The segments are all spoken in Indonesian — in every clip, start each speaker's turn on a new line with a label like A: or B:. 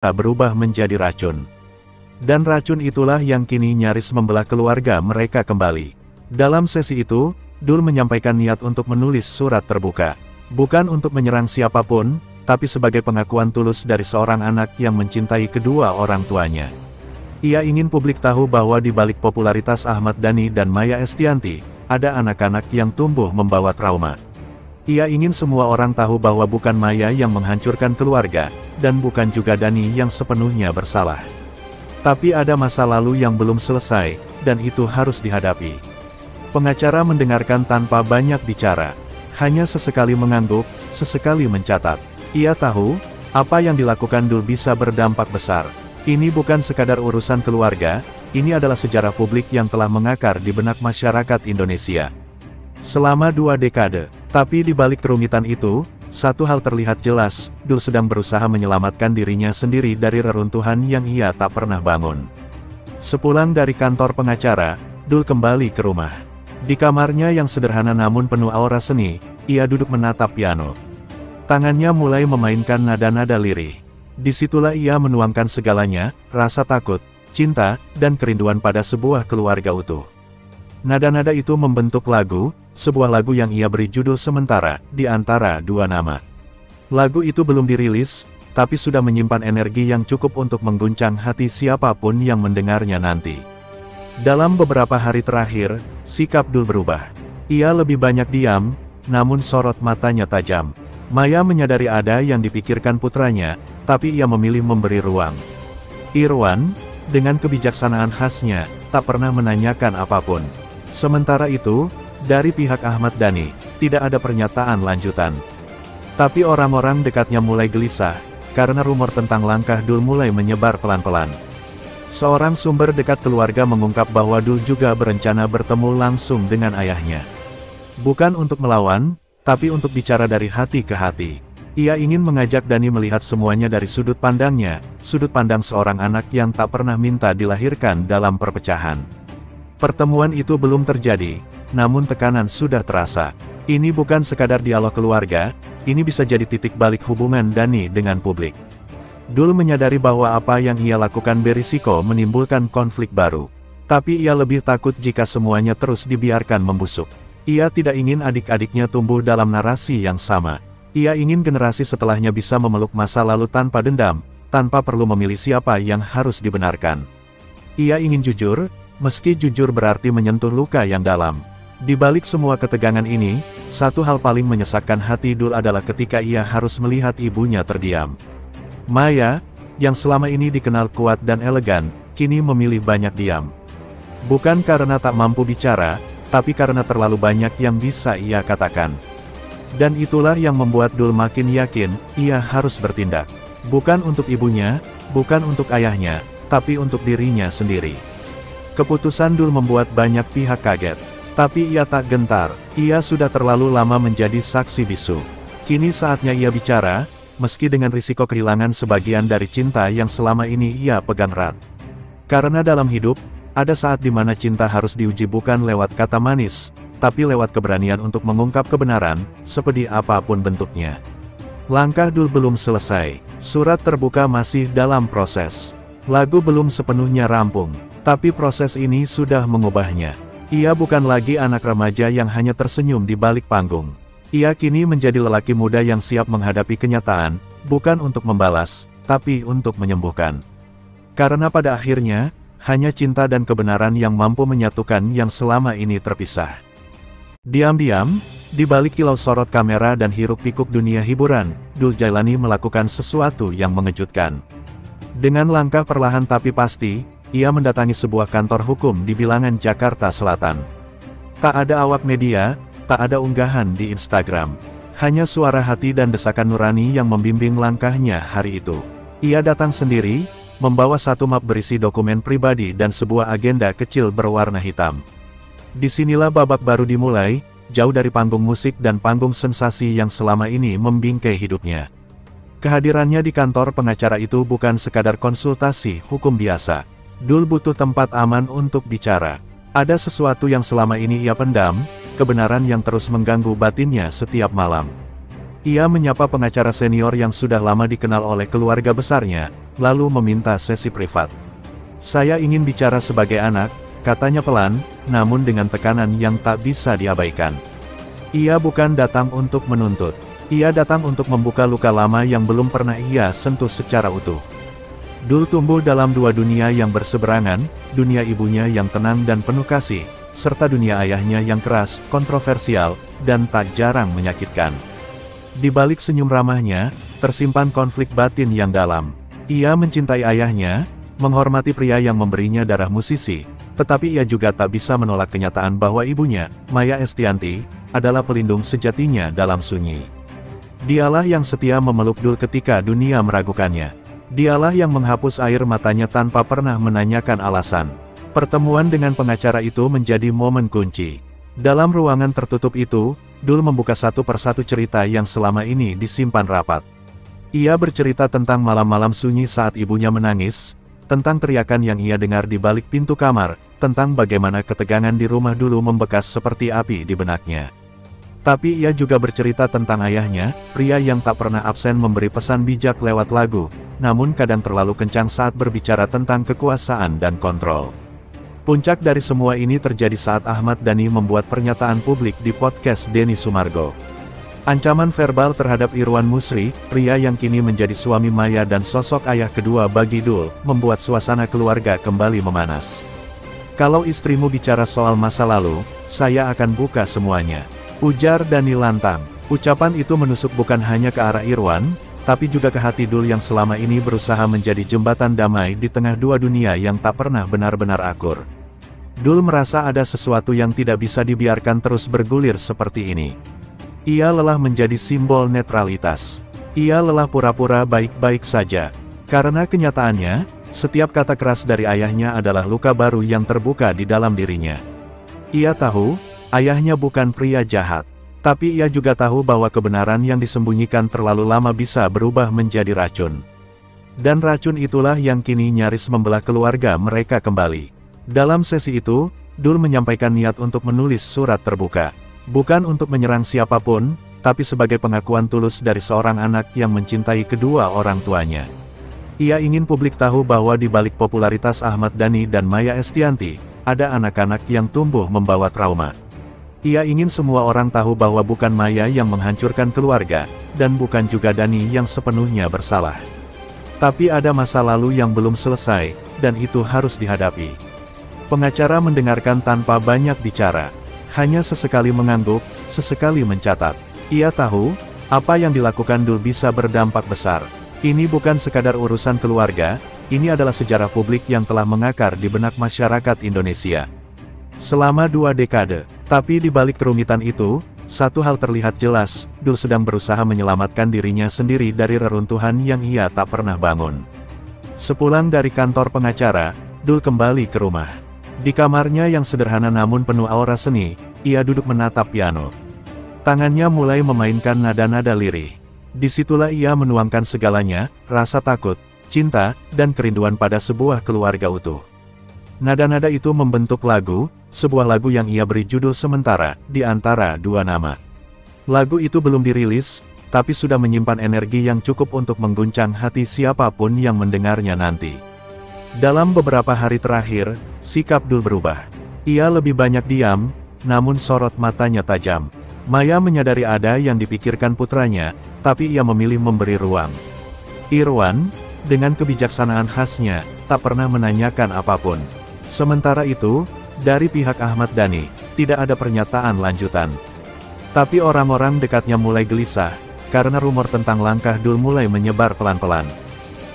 A: berubah menjadi racun. Dan racun itulah yang kini nyaris membelah keluarga mereka kembali. Dalam sesi itu, Dul menyampaikan niat untuk menulis surat terbuka. Bukan untuk menyerang siapapun, tapi sebagai pengakuan tulus dari seorang anak yang mencintai kedua orang tuanya. Ia ingin publik tahu bahwa di balik popularitas Ahmad Dhani dan Maya Estianty, ada anak-anak yang tumbuh membawa trauma. Ia ingin semua orang tahu bahwa bukan Maya yang menghancurkan keluarga, dan bukan juga Dhani yang sepenuhnya bersalah. Tapi ada masa lalu yang belum selesai, dan itu harus dihadapi. Pengacara mendengarkan tanpa banyak bicara. Hanya sesekali mengangguk, sesekali mencatat. Ia tahu, apa yang dilakukan Dul bisa berdampak besar. Ini bukan sekadar urusan keluarga, ini adalah sejarah publik yang telah mengakar di benak masyarakat Indonesia. Selama 2 dekade, tapi di balik kerumitan itu, satu hal terlihat jelas, Dul sedang berusaha menyelamatkan dirinya sendiri dari reruntuhan yang ia tak pernah bangun. Sepulang dari kantor pengacara, Dul kembali ke rumah. Di kamarnya yang sederhana namun penuh aura seni, ia duduk menatap piano. Tangannya mulai memainkan nada-nada lirih. Disitulah ia menuangkan segalanya, rasa takut, cinta, dan kerinduan pada sebuah keluarga utuh. Nada-nada itu membentuk lagu, sebuah lagu yang ia beri judul sementara, di antara 2 nama. Lagu itu belum dirilis, tapi sudah menyimpan energi yang cukup untuk mengguncang hati siapapun yang mendengarnya nanti. Dalam beberapa hari terakhir, sikap Dul berubah. Ia lebih banyak diam, namun sorot matanya tajam. Maya menyadari ada yang dipikirkan putranya, tapi ia memilih memberi ruang. Irwan, dengan kebijaksanaan khasnya, tak pernah menanyakan apapun. Sementara itu, dari pihak Ahmad Dhani, tidak ada pernyataan lanjutan. Tapi orang-orang dekatnya mulai gelisah, karena rumor tentang langkah Dul mulai menyebar pelan-pelan. Seorang sumber dekat keluarga mengungkap bahwa Dul juga berencana bertemu langsung dengan ayahnya. Bukan untuk melawan, tapi untuk bicara dari hati ke hati. Ia ingin mengajak Dhani melihat semuanya dari sudut pandangnya, sudut pandang seorang anak yang tak pernah minta dilahirkan dalam perpecahan. Pertemuan itu belum terjadi, namun tekanan sudah terasa. Ini bukan sekadar dialog keluarga, ini bisa jadi titik balik hubungan Dhani dengan publik. Dul menyadari bahwa apa yang ia lakukan berisiko menimbulkan konflik baru. Tapi ia lebih takut jika semuanya terus dibiarkan membusuk. Ia tidak ingin adik-adiknya tumbuh dalam narasi yang sama. Ia ingin generasi setelahnya bisa memeluk masa lalu tanpa dendam, tanpa perlu memilih siapa yang harus dibenarkan. Ia ingin jujur, meski jujur berarti menyentuh luka yang dalam. Di balik semua ketegangan ini, satu hal paling menyesakkan hati Dul adalah ketika ia harus melihat ibunya terdiam. Maya, yang selama ini dikenal kuat dan elegan, kini memilih banyak diam. Bukan karena tak mampu bicara, tapi karena terlalu banyak yang bisa ia katakan. Dan itulah yang membuat Dul makin yakin, ia harus bertindak. Bukan untuk ibunya, bukan untuk ayahnya, tapi untuk dirinya sendiri. Keputusan Dul membuat banyak pihak kaget. Tapi ia tak gentar, ia sudah terlalu lama menjadi saksi bisu. Kini saatnya ia bicara, meski dengan risiko kehilangan sebagian dari cinta yang selama ini ia pegang erat. Karena dalam hidup, ada saat di mana cinta harus diuji bukan lewat kata manis, tapi lewat keberanian untuk mengungkap kebenaran, sepedih apapun bentuknya. Langkah Dul belum selesai, surat terbuka masih dalam proses. Lagu belum sepenuhnya rampung, tapi proses ini sudah mengubahnya. Ia bukan lagi anak remaja yang hanya tersenyum di balik panggung. Ia kini menjadi lelaki muda yang siap menghadapi kenyataan, bukan untuk membalas, tapi untuk menyembuhkan. Karena pada akhirnya, hanya cinta dan kebenaran yang mampu menyatukan yang selama ini terpisah. Diam-diam, di balik kilau sorot kamera dan hiruk-pikuk dunia hiburan, Dul Jailani melakukan sesuatu yang mengejutkan. Dengan langkah perlahan tapi pasti, ia mendatangi sebuah kantor hukum di bilangan Jakarta Selatan. Tak ada awak media, tak ada unggahan di Instagram. Hanya suara hati dan desakan nurani yang membimbing langkahnya hari itu. Ia datang sendiri, membawa satu map berisi dokumen pribadi dan sebuah agenda kecil berwarna hitam. Disinilah babak baru dimulai, jauh dari panggung musik dan panggung sensasi yang selama ini membingkai hidupnya. Kehadirannya di kantor pengacara itu bukan sekadar konsultasi hukum biasa. Dul butuh tempat aman untuk bicara. Ada sesuatu yang selama ini ia pendam, kebenaran yang terus mengganggu batinnya setiap malam. Ia menyapa pengacara senior yang sudah lama dikenal oleh keluarga besarnya, lalu meminta sesi privat. "Saya ingin bicara sebagai anak," katanya pelan, namun dengan tekanan yang tak bisa diabaikan. Ia bukan datang untuk menuntut. Ia datang untuk membuka luka lama yang belum pernah ia sentuh secara utuh. Dul tumbuh dalam dua dunia yang berseberangan, dunia ibunya yang tenang dan penuh kasih, serta dunia ayahnya yang keras, kontroversial, dan tak jarang menyakitkan. Di balik senyum ramahnya, tersimpan konflik batin yang dalam. Ia mencintai ayahnya, menghormati pria yang memberinya darah musisi, tetapi ia juga tak bisa menolak kenyataan bahwa ibunya, Maya Estianty, adalah pelindung sejatinya dalam sunyi. Dialah yang setia memeluk Dul ketika dunia meragukannya. Dialah yang menghapus air matanya tanpa pernah menanyakan alasan. Pertemuan dengan pengacara itu menjadi momen kunci. Dalam ruangan tertutup itu, Dul membuka satu persatu cerita yang selama ini disimpan rapat. Ia bercerita tentang malam-malam sunyi saat ibunya menangis, tentang teriakan yang ia dengar di balik pintu kamar, tentang bagaimana ketegangan di rumah dulu membekas seperti api di benaknya. Tapi ia juga bercerita tentang ayahnya, pria yang tak pernah absen memberi pesan bijak lewat lagu, namun kadang terlalu kencang saat berbicara tentang kekuasaan dan kontrol. Puncak dari semua ini terjadi saat Ahmad Dhani membuat pernyataan publik di podcast Denny Sumargo. Ancaman verbal terhadap Irwan Musri, pria yang kini menjadi suami Maya dan sosok ayah kedua bagi Dul, membuat suasana keluarga kembali memanas. "Kalau istrimu bicara soal masa lalu, saya akan buka semuanya," ujar Dhani lantang. Ucapan itu menusuk bukan hanya ke arah Irwan, tapi juga ke hati Dul yang selama ini berusaha menjadi jembatan damai di tengah dua dunia yang tak pernah benar-benar akur. Dul merasa ada sesuatu yang tidak bisa dibiarkan terus bergulir seperti ini. Ia lelah menjadi simbol netralitas. Ia lelah pura-pura baik-baik saja. Karena kenyataannya, setiap kata keras dari ayahnya adalah luka baru yang terbuka di dalam dirinya. Ia tahu, ayahnya bukan pria jahat. Tapi ia juga tahu bahwa kebenaran yang disembunyikan terlalu lama bisa berubah menjadi racun. Dan racun itulah yang kini nyaris membelah keluarga mereka kembali. Dalam sesi itu, Dul menyampaikan niat untuk menulis surat terbuka. Bukan untuk menyerang siapapun, tapi sebagai pengakuan tulus dari seorang anak yang mencintai kedua orang tuanya. Ia ingin publik tahu bahwa di balik popularitas Ahmad Dhani dan Maya Estianty, ada anak-anak yang tumbuh membawa trauma. Ia ingin semua orang tahu bahwa bukan Maya yang menghancurkan keluarga, dan bukan juga Dhani yang sepenuhnya bersalah. Tapi ada masa lalu yang belum selesai, dan itu harus dihadapi. Pengacara mendengarkan tanpa banyak bicara. Hanya sesekali mengangguk, sesekali mencatat. Ia tahu, apa yang dilakukan Dul bisa berdampak besar. Ini bukan sekadar urusan keluarga, ini adalah sejarah publik yang telah mengakar di benak masyarakat Indonesia. Selama 2 dekade. Tapi di balik kerumitan itu, satu hal terlihat jelas, Dul sedang berusaha menyelamatkan dirinya sendiri dari reruntuhan yang ia tak pernah bangun. Sepulang dari kantor pengacara, Dul kembali ke rumah. Di kamarnya yang sederhana namun penuh aura seni, ia duduk menatap piano. Tangannya mulai memainkan nada-nada lirih. Disitulah ia menuangkan segalanya, rasa takut, cinta, dan kerinduan pada sebuah keluarga utuh. Nada-nada itu membentuk lagu, sebuah lagu yang ia beri judul sementara, di antara dua nama. Lagu itu belum dirilis, tapi sudah menyimpan energi yang cukup untuk mengguncang hati siapapun yang mendengarnya nanti. Dalam beberapa hari terakhir, sikap Dul berubah. Ia lebih banyak diam, namun sorot matanya tajam. Maya menyadari ada yang dipikirkan putranya, tapi ia memilih memberi ruang. Irwan, dengan kebijaksanaan khasnya, tak pernah menanyakan apapun. Sementara itu, dari pihak Ahmad Dhani, tidak ada pernyataan lanjutan. Tapi orang-orang dekatnya mulai gelisah, karena rumor tentang langkah Dul mulai menyebar pelan-pelan.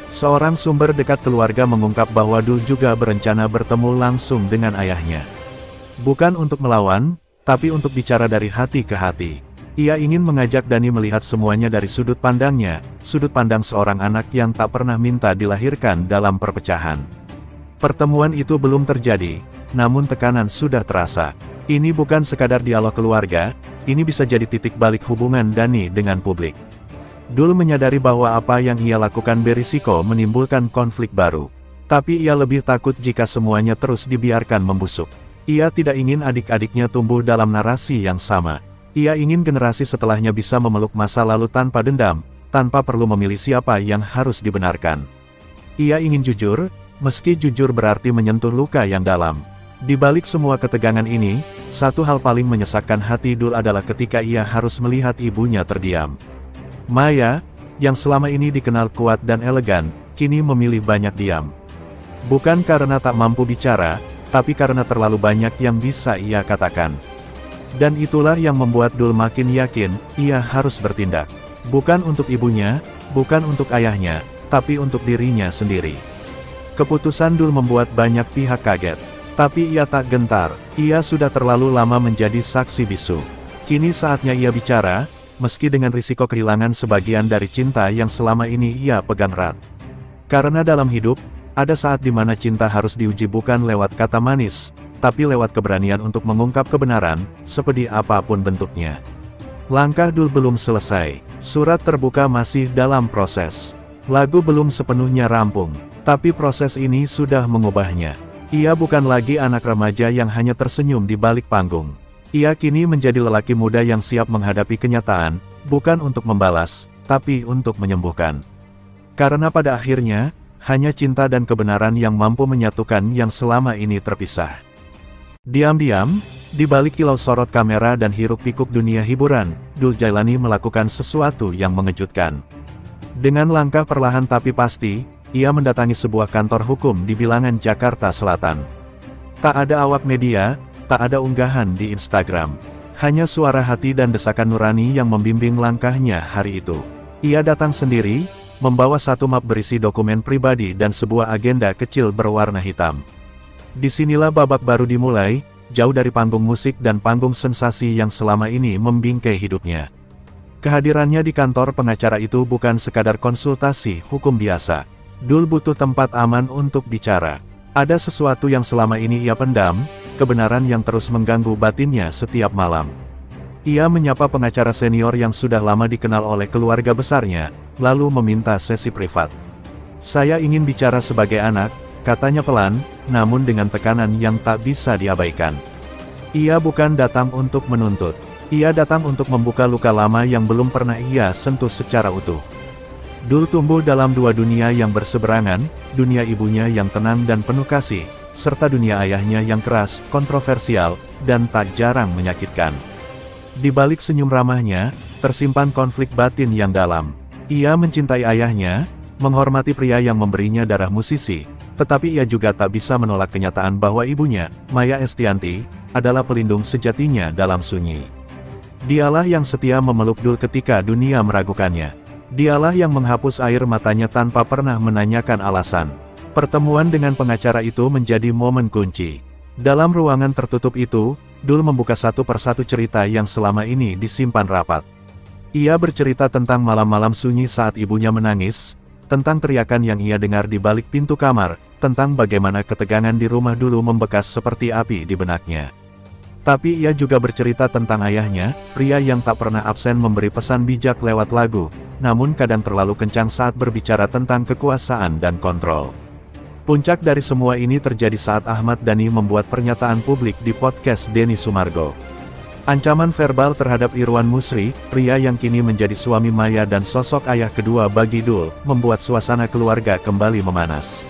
A: Seorang sumber dekat keluarga mengungkap bahwa Dul juga berencana bertemu langsung dengan ayahnya. Bukan untuk melawan, tapi untuk bicara dari hati ke hati. Ia ingin mengajak Dhani melihat semuanya dari sudut pandangnya, sudut pandang seorang anak yang tak pernah minta dilahirkan dalam perpecahan. Pertemuan itu belum terjadi, namun tekanan sudah terasa. Ini bukan sekadar dialog keluarga, ini bisa jadi titik balik hubungan Dhani dengan publik. Dul menyadari bahwa apa yang ia lakukan berisiko menimbulkan konflik baru. Tapi ia lebih takut jika semuanya terus dibiarkan membusuk. Ia tidak ingin adik-adiknya tumbuh dalam narasi yang sama. Ia ingin generasi setelahnya bisa memeluk masa lalu tanpa dendam, tanpa perlu memilih siapa yang harus dibenarkan. Ia ingin jujur, meski jujur berarti menyentuh luka yang dalam. Di balik semua ketegangan ini, satu hal paling menyesakkan hati Dul adalah ketika ia harus melihat ibunya terdiam. Maya, yang selama ini dikenal kuat dan elegan, kini memilih banyak diam. Bukan karena tak mampu bicara, tapi karena terlalu banyak yang bisa ia katakan. Dan itulah yang membuat Dul makin yakin, ia harus bertindak. Bukan untuk ibunya, bukan untuk ayahnya, tapi untuk dirinya sendiri. Keputusan Dul membuat banyak pihak kaget. Tapi ia tak gentar, ia sudah terlalu lama menjadi saksi bisu. Kini saatnya ia bicara, meski dengan risiko kehilangan sebagian dari cinta yang selama ini ia pegang erat. Karena dalam hidup, ada saat di mana cinta harus diuji bukan lewat kata manis, tapi lewat keberanian untuk mengungkap kebenaran, seperti apapun bentuknya. Langkah Dul belum selesai, surat terbuka masih dalam proses. Lagu belum sepenuhnya rampung, tapi proses ini sudah mengubahnya. Ia bukan lagi anak remaja yang hanya tersenyum di balik panggung. Ia kini menjadi lelaki muda yang siap menghadapi kenyataan, bukan untuk membalas, tapi untuk menyembuhkan. Karena pada akhirnya, hanya cinta dan kebenaran yang mampu menyatukan yang selama ini terpisah. Diam-diam, di balik kilau sorot kamera dan hiruk-pikuk dunia hiburan, Dul Jailani melakukan sesuatu yang mengejutkan. Dengan langkah perlahan tapi pasti, ia mendatangi sebuah kantor hukum di bilangan Jakarta Selatan. Tak ada awak media, tak ada unggahan di Instagram. Hanya suara hati dan desakan nurani yang membimbing langkahnya hari itu. Ia datang sendiri, membawa satu map berisi dokumen pribadi dan sebuah agenda kecil berwarna hitam. Disinilah babak baru dimulai, jauh dari panggung musik dan panggung sensasi yang selama ini membingkai hidupnya. Kehadirannya di kantor pengacara itu bukan sekadar konsultasi hukum biasa. Dul butuh tempat aman untuk bicara. Ada sesuatu yang selama ini ia pendam, kebenaran yang terus mengganggu batinnya setiap malam. Ia menyapa pengacara senior yang sudah lama dikenal oleh keluarga besarnya, lalu meminta sesi privat. "Saya ingin bicara sebagai anak," katanya pelan, namun dengan tekanan yang tak bisa diabaikan. Ia bukan datang untuk menuntut. Ia datang untuk membuka luka lama yang belum pernah ia sentuh secara utuh. Dul tumbuh dalam dua dunia yang berseberangan, dunia ibunya yang tenang dan penuh kasih, serta dunia ayahnya yang keras, kontroversial, dan tak jarang menyakitkan. Di balik senyum ramahnya, tersimpan konflik batin yang dalam. Ia mencintai ayahnya, menghormati pria yang memberinya darah musisi, tetapi ia juga tak bisa menolak kenyataan bahwa ibunya, Maya Estianty, adalah pelindung sejatinya dalam sunyi. Dialah yang setia memeluk Dul ketika dunia meragukannya. Dialah yang menghapus air matanya tanpa pernah menanyakan alasan. Pertemuan dengan pengacara itu menjadi momen kunci. Dalam ruangan tertutup itu, Dul membuka satu persatu cerita yang selama ini disimpan rapat. Ia bercerita tentang malam-malam sunyi saat ibunya menangis, tentang teriakan yang ia dengar di balik pintu kamar, tentang bagaimana ketegangan di rumah dulu membekas seperti api di benaknya. Tapi ia juga bercerita tentang ayahnya, pria yang tak pernah absen memberi pesan bijak lewat lagu, namun kadang terlalu kencang saat berbicara tentang kekuasaan dan kontrol. Puncak dari semua ini terjadi saat Ahmad Dhani membuat pernyataan publik di podcast Denny Sumargo. Ancaman verbal terhadap Irwan Musri, pria yang kini menjadi suami Maya dan sosok ayah kedua bagi Dul, membuat suasana keluarga kembali memanas.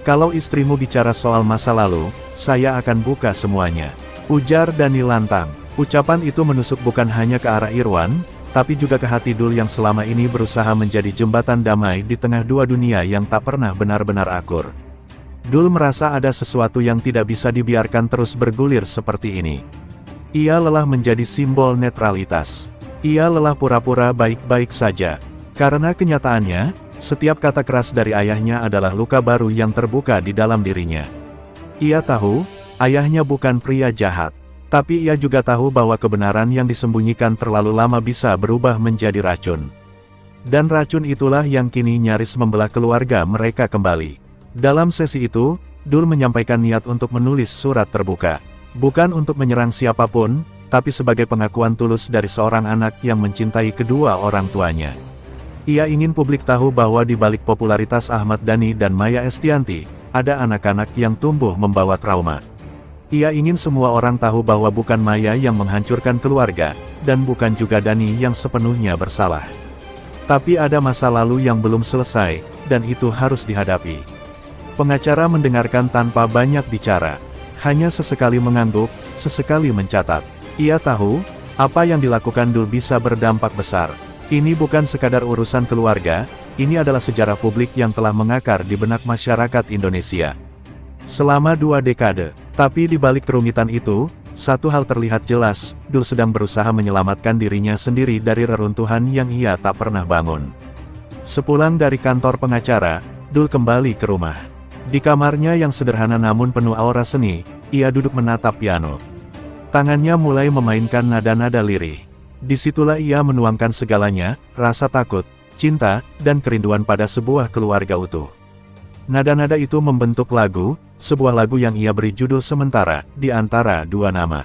A: "Kalau istrimu bicara soal masa lalu, saya akan buka semuanya," ujar Dhani lantang. Ucapan itu menusuk bukan hanya ke arah Irwan, tapi juga ke hati Dul yang selama ini berusaha menjadi jembatan damai di tengah dua dunia yang tak pernah benar-benar akur. Dul merasa ada sesuatu yang tidak bisa dibiarkan terus bergulir seperti ini. Ia lelah menjadi simbol netralitas. Ia lelah pura-pura baik-baik saja. Karena kenyataannya, setiap kata keras dari ayahnya adalah luka baru yang terbuka di dalam dirinya. Ia tahu, ayahnya bukan pria jahat. Tapi ia juga tahu bahwa kebenaran yang disembunyikan terlalu lama bisa berubah menjadi racun. Dan racun itulah yang kini nyaris membelah keluarga mereka kembali. Dalam sesi itu, Dul menyampaikan niat untuk menulis surat terbuka. Bukan untuk menyerang siapapun, tapi sebagai pengakuan tulus dari seorang anak yang mencintai kedua orang tuanya. Ia ingin publik tahu bahwa di balik popularitas Ahmad Dhani dan Maya Estianty, ada anak-anak yang tumbuh membawa trauma. Ia ingin semua orang tahu bahwa bukan Maya yang menghancurkan keluarga, dan bukan juga Dani yang sepenuhnya bersalah. Tapi ada masa lalu yang belum selesai, dan itu harus dihadapi. Pengacara mendengarkan tanpa banyak bicara. Hanya sesekali mengangguk, sesekali mencatat. Ia tahu, apa yang dilakukan Dul bisa berdampak besar. Ini bukan sekadar urusan keluarga, ini adalah sejarah publik yang telah mengakar di benak masyarakat Indonesia. Selama 2 dekade, tapi di balik kerumitan itu, satu hal terlihat jelas, Dul sedang berusaha menyelamatkan dirinya sendiri dari reruntuhan yang ia tak pernah bangun. Sepulang dari kantor pengacara, Dul kembali ke rumah. Di kamarnya yang sederhana namun penuh aura seni, ia duduk menatap piano. Tangannya mulai memainkan nada-nada lirih. Disitulah ia menuangkan segalanya, rasa takut, cinta, dan kerinduan pada sebuah keluarga utuh. Nada-nada itu membentuk lagu, sebuah lagu yang ia beri judul sementara, di antara 2 nama.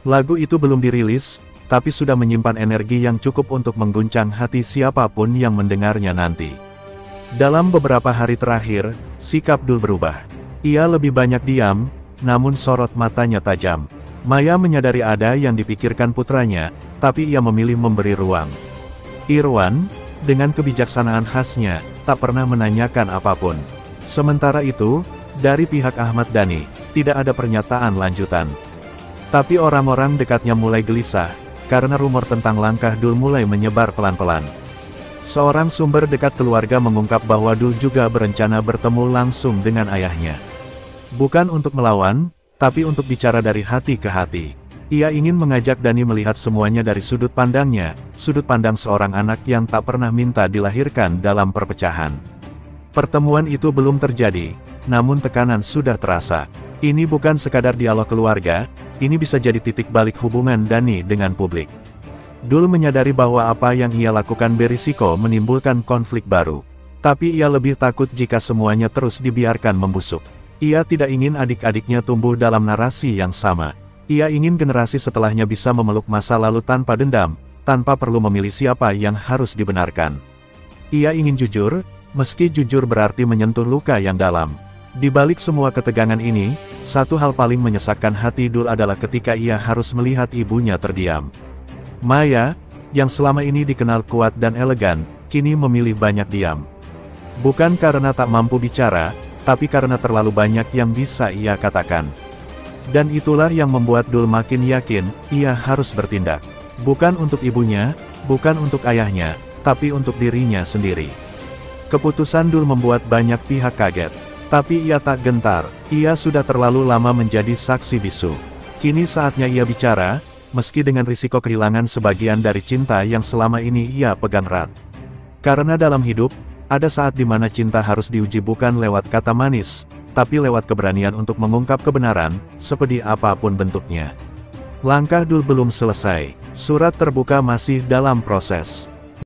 A: Lagu itu belum dirilis, tapi sudah menyimpan energi yang cukup untuk mengguncang hati siapapun yang mendengarnya nanti. Dalam beberapa hari terakhir, sikap Dul berubah. Ia lebih banyak diam, namun sorot matanya tajam. Maya menyadari ada yang dipikirkan putranya, tapi ia memilih memberi ruang. Irwan, dengan kebijaksanaan khasnya, tak pernah menanyakan apapun. Sementara itu, dari pihak Ahmad Dhani, tidak ada pernyataan lanjutan. Tapi orang-orang dekatnya mulai gelisah, karena rumor tentang langkah Dul mulai menyebar pelan-pelan. Seorang sumber dekat keluarga mengungkap bahwa Dul juga berencana bertemu langsung dengan ayahnya. Bukan untuk melawan, tapi untuk bicara dari hati ke hati. Ia ingin mengajak Dhani melihat semuanya dari sudut pandangnya, sudut pandang seorang anak yang tak pernah minta dilahirkan dalam perpecahan. Pertemuan itu belum terjadi, namun tekanan sudah terasa. Ini bukan sekadar dialog keluarga, ini bisa jadi titik balik hubungan Dhani dengan publik. Dul menyadari bahwa apa yang ia lakukan berisiko menimbulkan konflik baru. Tapi ia lebih takut jika semuanya terus dibiarkan membusuk. Ia tidak ingin adik-adiknya tumbuh dalam narasi yang sama. Ia ingin generasi setelahnya bisa memeluk masa lalu tanpa dendam, tanpa perlu memilih siapa yang harus dibenarkan. Ia ingin jujur, meski jujur berarti menyentuh luka yang dalam. Di balik semua ketegangan ini, satu hal paling menyesakkan hati Dul adalah ketika ia harus melihat ibunya terdiam. Maya, yang selama ini dikenal kuat dan elegan, kini memilih banyak diam. Bukan karena tak mampu bicara, tapi karena terlalu banyak yang bisa ia katakan. Dan itulah yang membuat Dul makin yakin, ia harus bertindak. Bukan untuk ibunya, bukan untuk ayahnya, tapi untuk dirinya sendiri. Keputusan Dul membuat banyak pihak kaget. Tapi ia tak gentar, ia sudah terlalu lama menjadi saksi bisu. Kini saatnya ia bicara, meski dengan risiko kehilangan sebagian dari cinta yang selama ini ia pegang erat. Karena dalam hidup, ada saat di mana cinta harus diuji bukan lewat kata manis, tapi lewat keberanian untuk mengungkap kebenaran, sepedih apapun bentuknya. Langkah Dul belum selesai, surat terbuka masih dalam proses.